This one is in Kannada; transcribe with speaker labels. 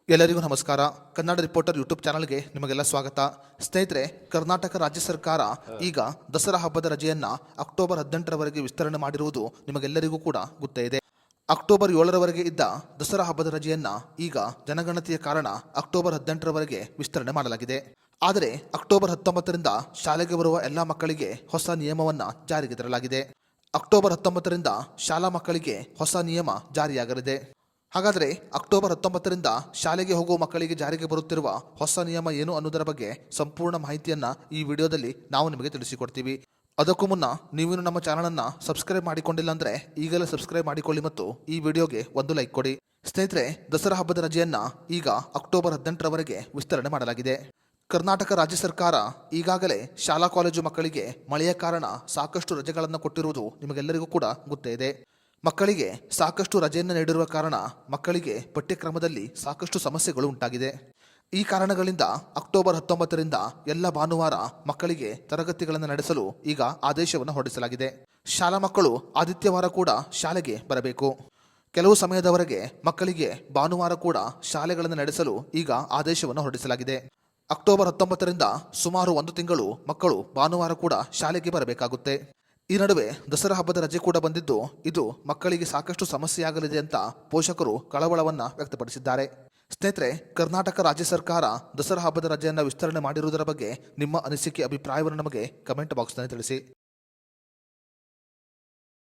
Speaker 1: ಎಲ್ಲರಿಗೂ ನಮಸ್ಕಾರ. ಕನ್ನಡ ರಿಪೋರ್ಟರ್ ಯೂಟ್ಯೂಬ್ ಚಾನಲ್ಗೆ ನಿಮಗೆಲ್ಲ ಸ್ವಾಗತ. ಸ್ನೇಹಿತರೆ, ಕರ್ನಾಟಕ ರಾಜ್ಯ ಸರ್ಕಾರ ಈಗ ದಸರಾ ಹಬ್ಬದ ರಜೆಯನ್ನ ಅಕ್ಟೋಬರ್ 18ರವರೆಗೆ ವಿಸ್ತರಣೆ ಮಾಡಿರುವುದು ನಿಮಗೆಲ್ಲರಿಗೂ ಕೂಡ ಗೊತ್ತೇ ಇದೆ. ಅಕ್ಟೋಬರ್ 7ರವರೆಗೆ ಇದ್ದ ದಸರಾ ಹಬ್ಬದ ರಜೆಯನ್ನ ಈಗ ಜನಗಣತಿಯ ಕಾರಣ ಅಕ್ಟೋಬರ್ 18ರವರೆಗೆ ವಿಸ್ತರಣೆ ಮಾಡಲಾಗಿದೆ. ಆದರೆ ಅಕ್ಟೋಬರ್ 19ರಿಂದ ಶಾಲೆಗೆ ಬರುವ ಎಲ್ಲ ಮಕ್ಕಳಿಗೆ ಹೊಸ ನಿಯಮವನ್ನ ಜಾರಿಗೆ ತರಲಾಗಿದೆ. ಅಕ್ಟೋಬರ್ 19ರಿಂದ ಶಾಲಾ ಮಕ್ಕಳಿಗೆ ಹೊಸ ನಿಯಮ ಜಾರಿಯಾಗಲಿದೆ. ಹಾಗಾದರೆ ಅಕ್ಟೋಬರ್ 19ರಿಂದ ಶಾಲೆಗೆ ಹೋಗುವ ಮಕ್ಕಳಿಗೆ ಜಾರಿಗೆ ಬರುತ್ತಿರುವ ಹೊಸ ನಿಯಮ ಏನು ಅನ್ನೋದರ ಬಗ್ಗೆ ಸಂಪೂರ್ಣ ಮಾಹಿತಿಯನ್ನು ಈ ವಿಡಿಯೋದಲ್ಲಿ ನಾವು ನಿಮಗೆ ತಿಳಿಸಿಕೊಡ್ತೀವಿ. ಅದಕ್ಕೂ ಮುನ್ನ ನೀವೇನು ನಮ್ಮ ಚಾನಲನ್ನು ಸಬ್ಸ್ಕ್ರೈಬ್ ಮಾಡಿಕೊಂಡಿಲ್ಲ ಅಂದರೆ ಈಗಲೇ ಸಬ್ಸ್ಕ್ರೈಬ್ ಮಾಡಿಕೊಳ್ಳಿ ಮತ್ತು ಈ ವಿಡಿಯೋಗೆ ಒಂದು ಲೈಕ್ ಕೊಡಿ. ಸ್ನೇಹಿತರೆ, ದಸರಾ ಹಬ್ಬದ ರಜೆಯನ್ನು ಈಗ ಅಕ್ಟೋಬರ್ 18ರವರೆಗೆ ವಿಸ್ತರಣೆ ಮಾಡಲಾಗಿದೆ. ಕರ್ನಾಟಕ ರಾಜ್ಯ ಸರ್ಕಾರ ಈಗಾಗಲೇ ಶಾಲಾ ಕಾಲೇಜು ಮಕ್ಕಳಿಗೆ ಮಳೆಯ ಕಾರಣ ಸಾಕಷ್ಟು ರಜೆಗಳನ್ನು ಕೊಟ್ಟಿರುವುದು ನಿಮಗೆಲ್ಲರಿಗೂ ಕೂಡ ಗೊತ್ತೇ ಇದೆ. ಮಕ್ಕಳಿಗೆ ಸಾಕಷ್ಟು ರಜೆಯನ್ನು ನೀಡಿರುವ ಕಾರಣ ಮಕ್ಕಳಿಗೆ ಪಠ್ಯಕ್ರಮದಲ್ಲಿ ಸಾಕಷ್ಟು ಸಮಸ್ಯೆಗಳು ಉಂಟಾಗಿದೆ. ಈ ಕಾರಣಗಳಿಂದ ಅಕ್ಟೋಬರ್ 19ರಿಂದ ಎಲ್ಲ ಭಾನುವಾರ ಮಕ್ಕಳಿಗೆ ತರಗತಿಗಳನ್ನು ನಡೆಸಲು ಈಗ ಆದೇಶವನ್ನು ಹೊರಡಿಸಲಾಗಿದೆ. ಶಾಲಾ ಮಕ್ಕಳು ಆದಿತ್ಯವಾರ ಕೂಡ ಶಾಲೆಗೆ ಬರಬೇಕು. ಕೆಲವು ಸಮಯದವರೆಗೆ ಮಕ್ಕಳಿಗೆ ಭಾನುವಾರ ಕೂಡ ಶಾಲೆಗಳನ್ನು ನಡೆಸಲು ಈಗ ಆದೇಶವನ್ನು ಹೊರಡಿಸಲಾಗಿದೆ. ಅಕ್ಟೋಬರ್ 19ರಿಂದ ಸುಮಾರು 1 ತಿಂಗಳು ಮಕ್ಕಳು ಭಾನುವಾರ ಕೂಡ ಶಾಲೆಗೆ ಬರಬೇಕಾಗುತ್ತೆ. ಈ ನಡುವೆ ದಸರಾ ಹಬ್ಬದ ರಜೆ ಕೂಡ ಬಂದಿದ್ದು ಇದು ಮಕ್ಕಳಿಗೆ ಸಾಕಷ್ಟು ಸಮಸ್ಯೆಯಾಗಲಿದೆ ಅಂತ ಪೋಷಕರು ಕಳವಳವನ್ನು ವ್ಯಕ್ತಪಡಿಸಿದ್ದಾರೆ. ಸ್ನೇಹಿತರೆ, ಕರ್ನಾಟಕ ರಾಜ್ಯ ಸರ್ಕಾರ ದಸರಾ ಹಬ್ಬದ ರಜೆಯನ್ನು ವಿಸ್ತರಣೆ ಮಾಡಿರುವುದರ ಬಗ್ಗೆ ನಿಮ್ಮ ಅನಿಸಿಕೆ ಅಭಿಪ್ರಾಯವನ್ನು ನಮಗೆ ಕಮೆಂಟ್ ಬಾಕ್ಸ್ನಲ್ಲಿ ತಿಳಿಸಿ.